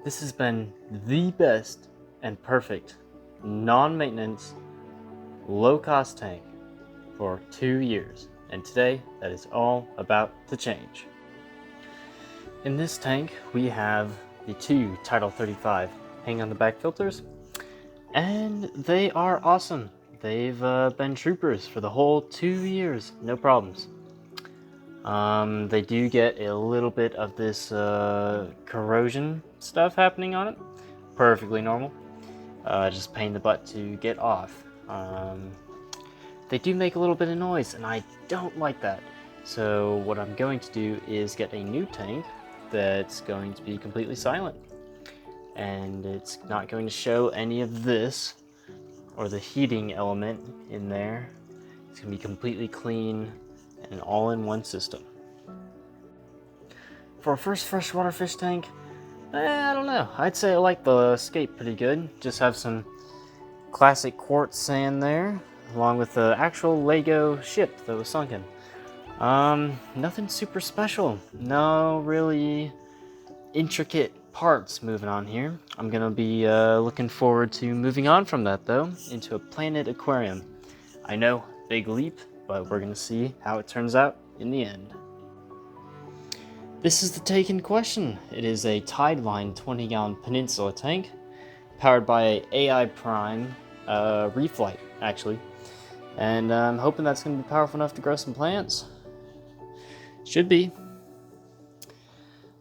This has been the best and perfect non-maintenance low-cost tank for 2 years, and today that is all about to change. In this tank we have the two Tidal 35 hang on the back filters, and they are awesome. They've been troopers for the whole 2 years, no problems. They do get a little bit of this corrosion stuff happening on it. Perfectly normal. Just pain in the butt to get off. They do make a little bit of noise, and I don't like that. So what I'm going to do is get a new tank that's going to be completely silent. And it's not going to show any of this or the heating element in there. It's going to be completely clean and all-in-one system. For a first freshwater fish tank, I don't know. I'd say I like the Scape pretty good. Just have some classic quartz sand there, along with the actual Lego ship that was sunken. Nothing super special. No really intricate parts moving on here. I'm gonna be looking forward to moving on from that though, into a planet aquarium. I know, big leap, but we're gonna see how it turns out in the end. This is the tank in question. It is a Tideline 20-gallon peninsula tank, powered by a AI Prime reef light, actually. And I'm hoping that's gonna be powerful enough to grow some plants. Should be.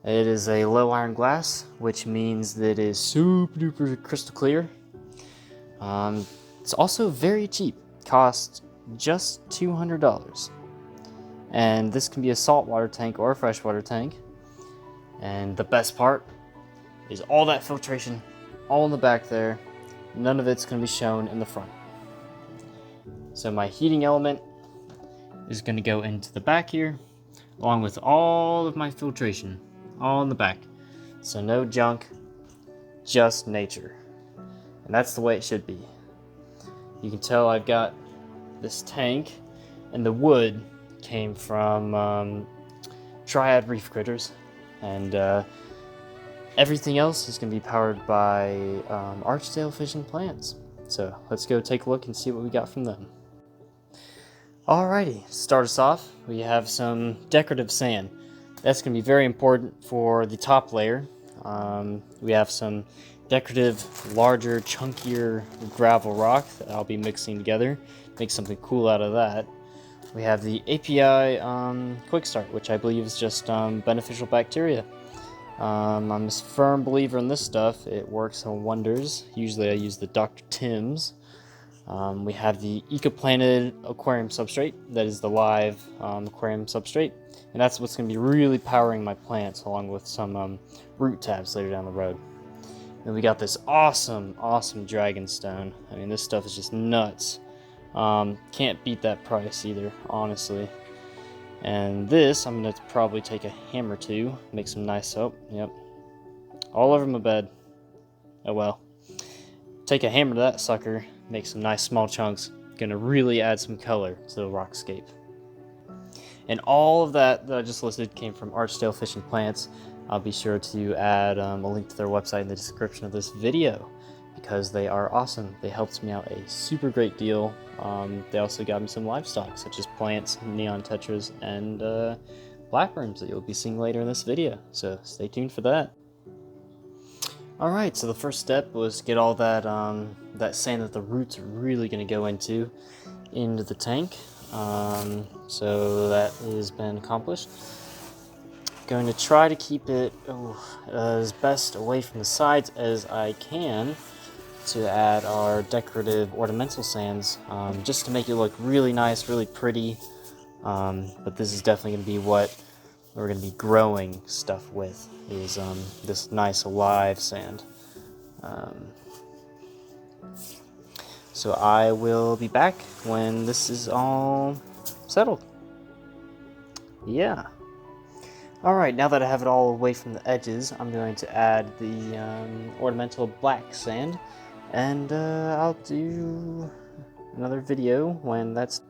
It is a low iron glass, which means that it is super duper crystal clear. It's also very cheap, costs just $200. And this can be a saltwater tank or a freshwater tank. And the best part is all that filtration, all in the back there. None of it's going to be shown in the front. So my heating element is going to go into the back here, along with all of my filtration, all in the back. So no junk, just nature. And that's the way it should be. You can tell I've got this tank, and the wood came from Triad Reef Critters, and everything else is going to be powered by Archdale Fish and Plants. So let's go take a look and see what we got from them. Alrighty, to start us off, we have some decorative sand. That's going to be very important for the top layer. We have some decorative, larger, chunkier gravel rock that I'll be mixing together. Make something cool out of that. We have the API Quick Start, which I believe is just beneficial bacteria. I'm a firm believer in this stuff. It works wonders. Usually I use the Dr. Tim's. We have the Ecoplanet aquarium substrate. That is the live aquarium substrate. And that's what's going to be really powering my plants, along with some root tabs later down the road. Then we got this awesome dragonstone. I mean, this stuff is just nuts. Can't beat that price either, honestly. And this, I'm going to probably take a hammer to make some nice soap. Yep. All over my bed. Oh well. Take a hammer to that sucker, make some nice small chunks. Gonna really add some color to the rockscape. And all of that I just listed came from Archdale Fish and Plants. I'll be sure to add a link to their website in the description of this video, because they are awesome. They helped me out a super great deal. They also got me some livestock, such as plants, neon tetras, and blackworms that you'll be seeing later in this video. So stay tuned for that. Alright, so the first step was get all that that sand that the roots are really going to go into the tank. So that has been accomplished. Going to try to keep it as best away from the sides as I can to add our decorative ornamental sands, just to make it look really nice, really pretty. But this is definitely going to be what we're going to be growing stuff with, is this nice live sand. So I will be back when this is all settled. Yeah. Alright, now that I have it all away from the edges, I'm going to add the ornamental black sand, and I'll do another video when that's...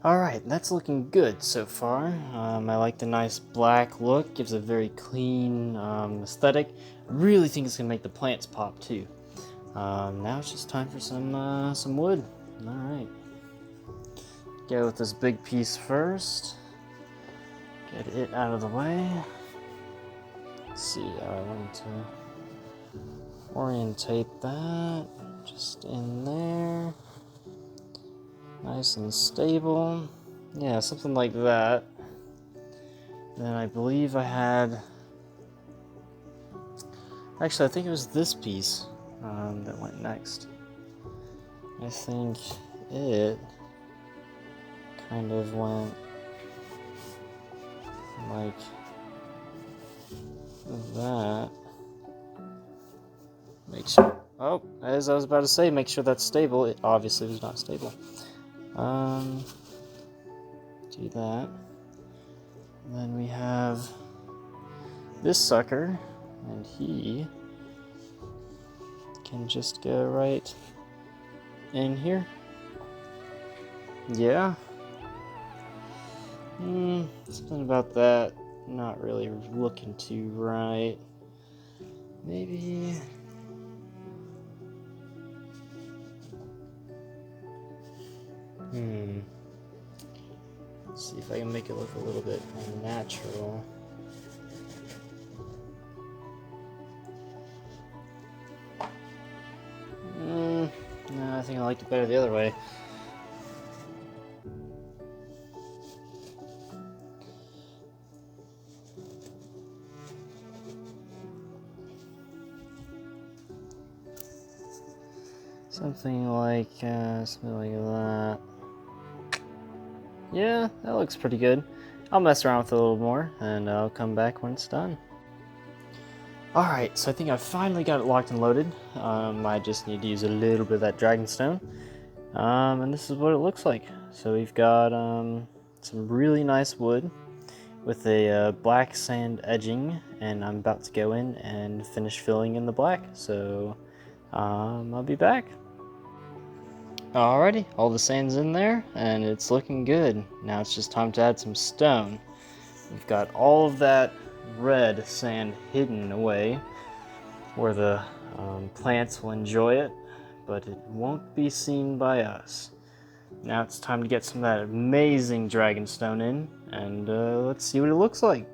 Alright, that's looking good so far. I like the nice black look, gives a very clean aesthetic. Really think it's gonna make the plants pop too. Now it's just time for some wood. All right. Go with this big piece first. Get it out of the way. Let's see, I want to orientate that just in there. Nice and stable. Yeah, something like that. Then I believe I had... Actually, I think it was this piece that went next. I think it kind of went like that. Make sure. Oh, as I was about to say, make sure that's stable. It obviously was not stable. Do that. And then we have this sucker, and he can just go right in here. Yeah. Something about that not really looking too right. Maybe... Let's see if I can make it look a little bit more natural. No, I think I liked it better the other way. Something like that. Yeah, that looks pretty good. I'll mess around with it a little more, and I'll come back when it's done. Alright, so I think I finally got it locked and loaded. I just need to use a little bit of that dragonstone. And this is what it looks like. So we've got some really nice wood with a black sand edging, and I'm about to go in and finish filling in the black. So I'll be back. Alrighty, all the sand's in there, and it's looking good. Now it's just time to add some stone. We've got all of that red sand hidden away where the plants will enjoy it, but it won't be seen by us. Now it's time to get some of that amazing dragonstone in, and let's see what it looks like.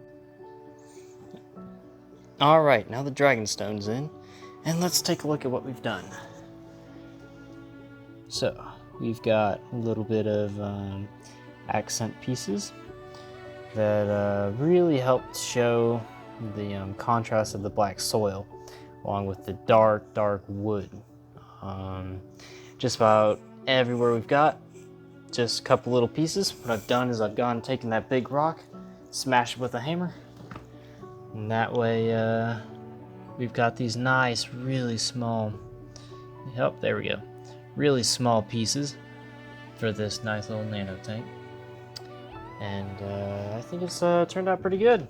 Alright, now the dragonstone's in, and let's take a look at what we've done. So, we've got a little bit of accent pieces that really helped show the contrast of the black soil along with the dark, dark wood. Just about everywhere we've got, just a couple little pieces. What I've done is I've gone and taken that big rock, smashed it with a hammer, and that way we've got these nice, really small, yep, there we go. Really small pieces for this nice little nano tank, and I think it's turned out pretty good.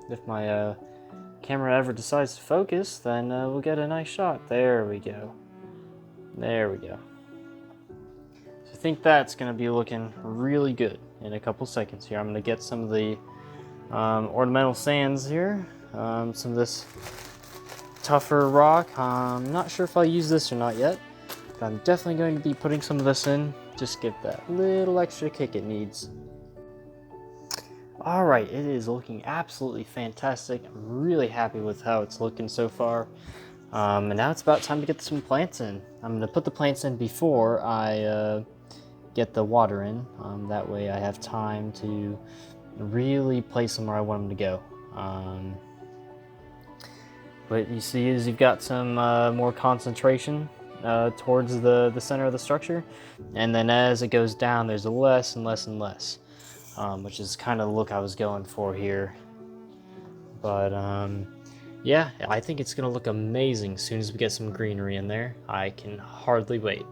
If my camera ever decides to focus, then we'll get a nice shot. There we go. There we go. So I think that's gonna be looking really good in a couple seconds here. I'm gonna get some of the ornamental sands here, some of this tougher rock. I'm not sure if I'll use this or not yet. I'm definitely going to be putting some of this in, just get that little extra kick it needs. Alright, it is looking absolutely fantastic. I'm really happy with how it's looking so far. And now it's about time to get some plants in. I'm going to put the plants in before I get the water in. That way I have time to really place them where I want them to go. But you see is you've got some more concentration towards the center of the structure, and then as it goes down there's less and less and less, which is kind of the look I was going for here. But yeah, I think it's gonna look amazing as soon as we get some greenery in there. I can hardly wait.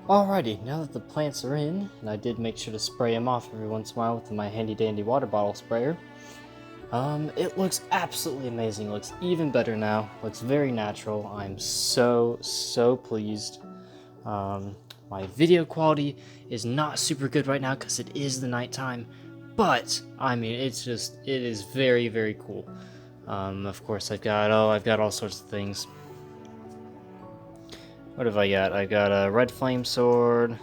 Alrighty, now that the plants are in, and I did make sure to spray them off every once in a while with my handy dandy water bottle sprayer, it looks absolutely amazing. It looks even better now. Looks very natural. I'm so pleased. My video quality is not super good right now because it is the nighttime, but I mean it is very cool. Of course, I've got all sorts of things. What have I got? I've got a red flame sword.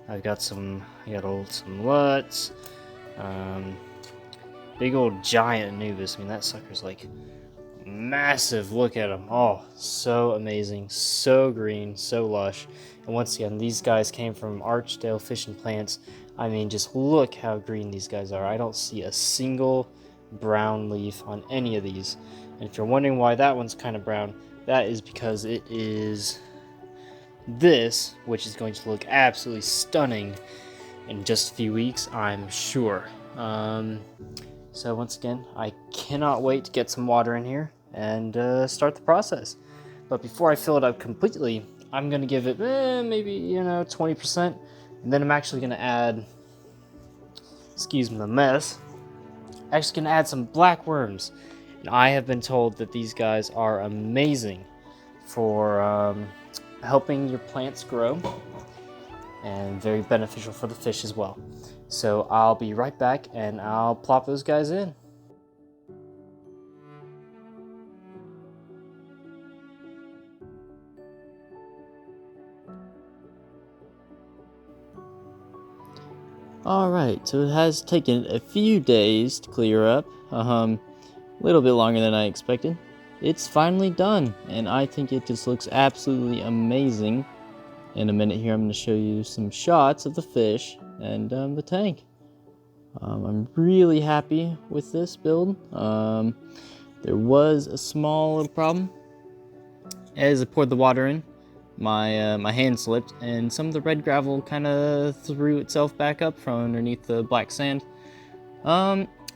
I've got some LUTs. Big old giant Anubis. I mean, that sucker's like massive. Look at him. Oh, so amazing, so green, so lush. And once again, these guys came from Archdale Fish and Plants. I mean, just look how green these guys are. I don't see a single brown leaf on any of these. And if you're wondering why that one's kind of brown, that is because it is this, which is going to look absolutely stunning in just a few weeks, I'm sure. So once again, I cannot wait to get some water in here and start the process. But before I fill it up completely, I'm going to give it maybe, 20%. And then I'm actually going to add, excuse me the mess, actually going to add some black worms. And I have been told that these guys are amazing for helping your plants grow and very beneficial for the fish as well. So I'll be right back and I'll plop those guys in. Alright, so it has taken a few days to clear up, a little bit longer than I expected. It's finally done, and I think it just looks absolutely amazing. In a minute here, I'm going to show you some shots of the fish and the tank. I'm really happy with this build. There was a small little problem. As I poured the water in, my hand slipped, and some of the red gravel kind of threw itself back up from underneath the black sand.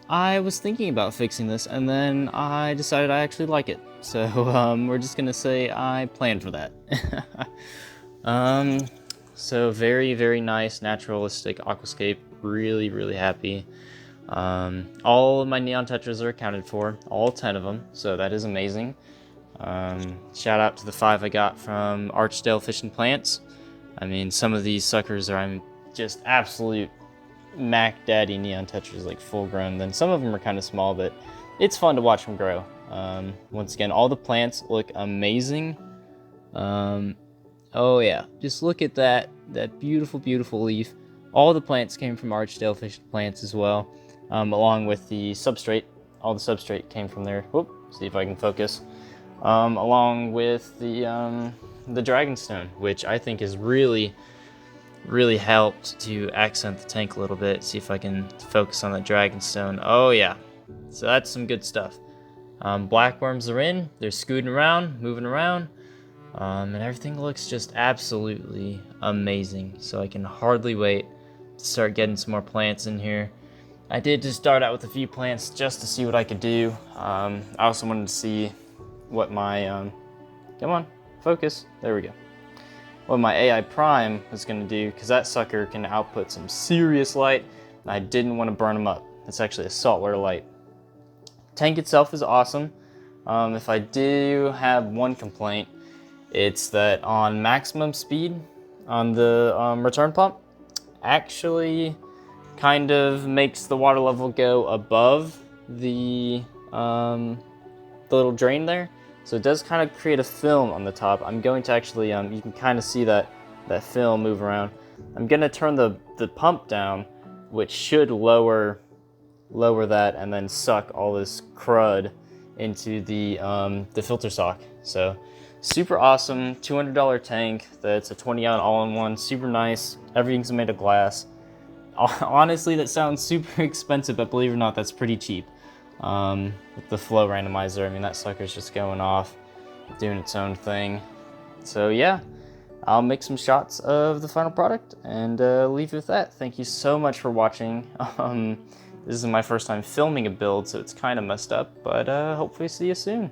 I was thinking about fixing this, and then I decided I actually like it. So we're just going to say I planned for that. So very, very nice, naturalistic aquascape. Really, really happy. All of my neon tetras are accounted for, all 10 of them, so that is amazing. Shout out to the 5 I got from Archdale Fish and Plants. I mean, some of these suckers are just absolute Mac Daddy neon tetras, like full grown. Then some of them are kind of small, but it's fun to watch them grow. Once again, all the plants look amazing. Oh yeah, just look at that beautiful, beautiful leaf. All the plants came from Archdale Fish and Plants as well, along with the substrate. All the substrate came from there. Whoop, see if I can focus. Along with the Dragonstone, which I think has really, really helped to accent the tank a little bit. See if I can focus on the Dragonstone. Oh yeah, so that's some good stuff. Black worms are in. They're scooting around, moving around. And everything looks just absolutely amazing. So I can hardly wait to start getting some more plants in here. I did just start out with a few plants just to see what I could do. I also wanted to see what my, come on, focus, there we go. What my AI Prime was gonna do, because that sucker can output some serious light, and I didn't want to burn them up. It's actually a saltwater light. Tank itself is awesome. If I do have one complaint, it's that on maximum speed on the return pump actually kind of makes the water level go above the little drain there. So it does kind of create a film on the top. I'm going to actually, you can kind of see that film move around. I'm going to turn the pump down, which should lower that and then suck all this crud into the filter sock. So super awesome, $200 tank. That's a 20-ounce all-in-one, super nice. Everything's made of glass. Honestly, that sounds super expensive, but believe it or not, that's pretty cheap. With the flow randomizer, I mean, that sucker's just going off, doing its own thing. So yeah, I'll make some shots of the final product and leave you with that. Thank you so much for watching. This is my first time filming a build, so it's kind of messed up, but hopefully see you soon.